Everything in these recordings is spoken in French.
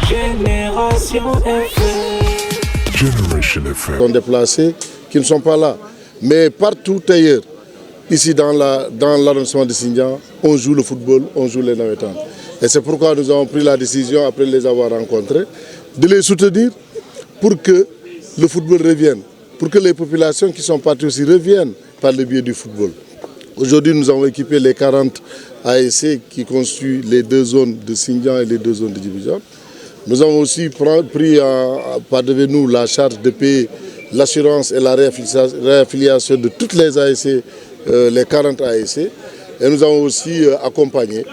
Génération FM. Generation FM. Sont déplacés qui ne sont pas là. Mais partout ailleurs, ici dans l'arrondissement de Sindian, on joue le football, on joue les navetans. Et c'est pourquoi nous avons pris la décision, après les avoir rencontrés, de les soutenir pour que le football revienne, pour que les populations qui sont parties aussi reviennent par le biais du football. Aujourd'hui, nous avons équipé les 40 ASC qui constituent les deux zones de Sindian et les deux zones de Djibidione. Nous avons aussi pris par devant nous la charge de payer l'assurance et la réaffiliation de toutes les ASC, les 40 ASC. Et nous avons aussi accompagné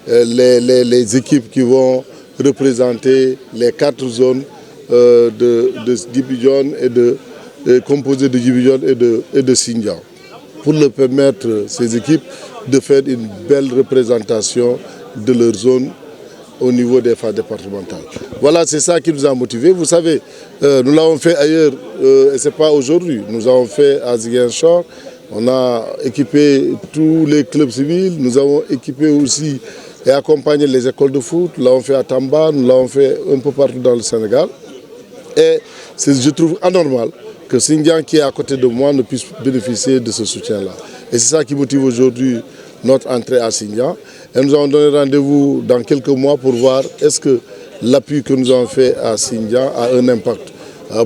les équipes qui vont représenter les 4 zones de Djibidione composées de Djibidione et de Sindian, pour leur permettre, ces équipes, de faire une belle représentation de leur zone au niveau des phases départementales. Voilà, c'est ça qui nous a motivés. Vous savez, nous l'avons fait ailleurs, et ce n'est pas aujourd'hui. Nous avons fait à Ziguinchor, on a équipé tous les clubs civils, nous avons équipé aussi et accompagné les écoles de foot, nous l'avons fait à Tamba, nous l'avons fait un peu partout dans le Sénégal. Et je trouve anormal que Sindian, qui est à côté de moi, ne puisse bénéficier de ce soutien-là. Et c'est ça qui motive aujourd'hui notre entrée à Sindian. Et nous avons donné rendez-vous dans quelques mois pour voir est-ce que l'appui que nous avons fait à Sindian a un impact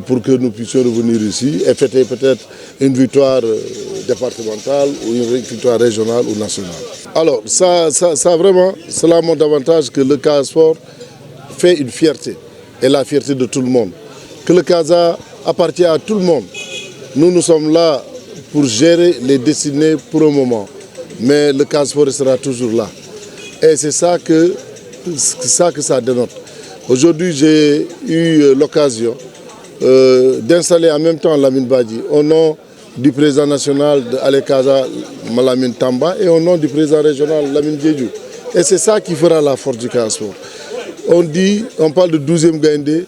pour que nous puissions revenir ici et fêter peut-être une victoire départementale ou une victoire régionale ou nationale. Alors, ça vraiment, cela montre davantage que le Casa Sport fait une fierté, et la fierté de tout le monde. Que le Casa appartient à tout le monde. Nous sommes là pour gérer les destinées pour un moment. Mais le Casa Sport sera toujours là. Et c'est ça que ça dénote. Aujourd'hui, j'ai eu l'occasion d'installer en même temps Lamine Badji au nom du président national de Ale Casa Malamine Tamba et au nom du président régional Lamine Diédhiou. Et c'est ça qui fera la force du Casa Sport. On parle de 12e Gaïndé,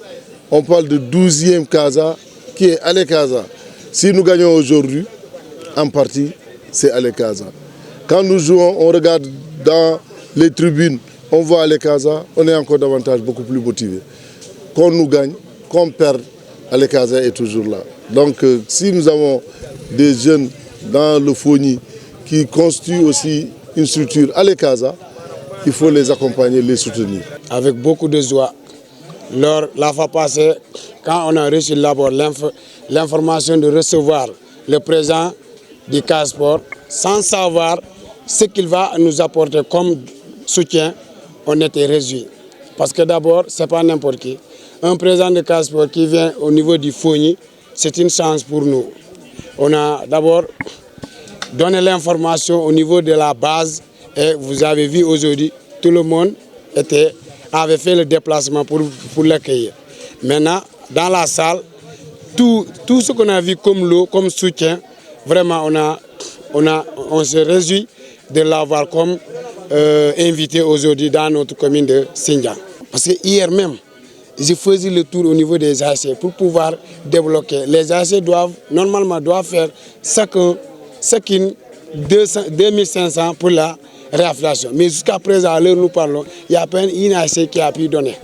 on parle de 12e Casa qui est Ale Casa. Si nous gagnons aujourd'hui, en partie, c'est Ale Casa. Quand nous jouons, on regarde dans les tribunes, on voit Ale Casa, on est encore davantage beaucoup plus motivé. Qu'on nous gagne, qu'on perde, Ale Casa est toujours là. Donc si nous avons des jeunes dans le Fogny qui constituent aussi une structure Ale Casa, il faut les accompagner, les soutenir. Avec beaucoup de joie, la fois passée, quand on a reçu d'abord l'information de recevoir le président du Casa Sport, sans savoir ce qu'il va nous apporter comme soutien, on était réjouis. Parce que d'abord, ce n'est pas n'importe qui. Un président de Casa Sport qui vient au niveau du Fogny, c'est une chance pour nous. On a d'abord donné l'information au niveau de la base et vous avez vu aujourd'hui, tout le monde avait fait le déplacement pour l'accueillir. Maintenant, dans la salle, tout ce qu'on a vu comme lot, comme soutien, vraiment on se réjouit de l'avoir comme invité aujourd'hui dans notre commune de Sindian. Parce que hier même, je faisais le tour au niveau des ASC pour pouvoir débloquer. Les ASC normalement doivent faire chacune 2500 pour la réaffiliation. Mais jusqu'à présent, à l'heure où nous parlons, il y a à peine une ASC qui a pu donner.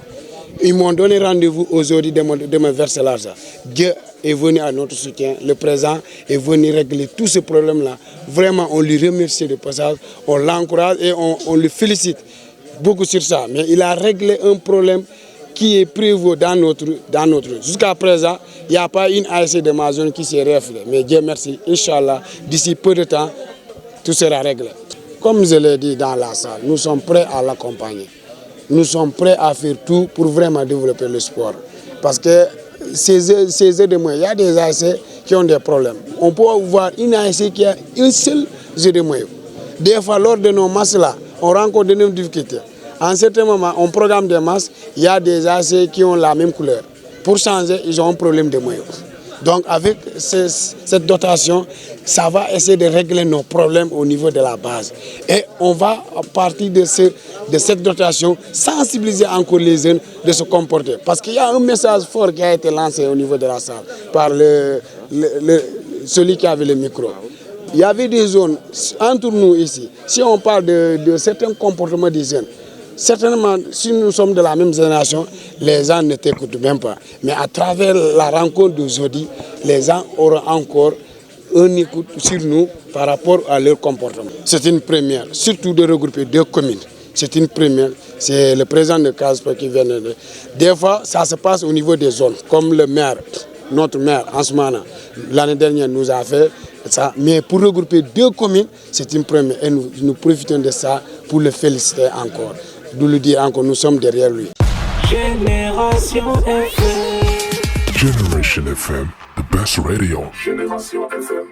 Ils m'ont donné rendez-vous aujourd'hui de me verser l'argent. Dieu est venu à notre soutien, le président est venu régler tous ces problèmes-là. Vraiment, on lui remercie de passage, on l'encourage et on le félicite beaucoup sur ça. Mais il a réglé un problème qui est prévu dans notre. Jusqu'à présent, il n'y a pas une ASC de ma zone qui s'est réaffiliée. Mais Dieu merci, Inch'Allah, d'ici peu de temps, tout sera réglé. Comme je l'ai dit dans la salle, nous sommes prêts à l'accompagner. Nous sommes prêts à faire tout pour vraiment développer le sport. Parce que ces jeux de moyens, il y a des ASC qui ont des problèmes. On peut voir une ASC qui a un seul jeu de moyens. Des fois, lors de nos matchs-là, on rencontre de nouvelles difficultés. En certain moment, on programme des matchs, il y a des ASC qui ont la même couleur. Pour changer, ils ont un problème de moyens. Donc avec cette dotation, ça va essayer de régler nos problèmes au niveau de la base. Et on va, à partir de cette dotation, sensibiliser encore les jeunes de se comporter. Parce qu'il y a un message fort qui a été lancé au niveau de la salle par celui qui avait le micro. Il y avait des zones entre nous ici. Si on parle de certains comportements des jeunes, Certainement, si nous sommes de la même génération, les gens ne t'écoutent même pas. Mais à travers la rencontre d'aujourd'hui, les gens auront encore une écoute sur nous par rapport à leur comportement. C'est une première, surtout de regrouper 2 communes. C'est une première. C'est le président de Casport qui vient de... Des fois, ça se passe au niveau des zones, comme le maire, notre maire, en ce moment, l'année dernière, nous a fait ça. Mais pour regrouper 2 communes, c'est une première. Et nous profitons de ça pour le féliciter encore. De lui dire encore, nous sommes derrière lui. Génération FM. Generation FM, the best radio. Génération FM.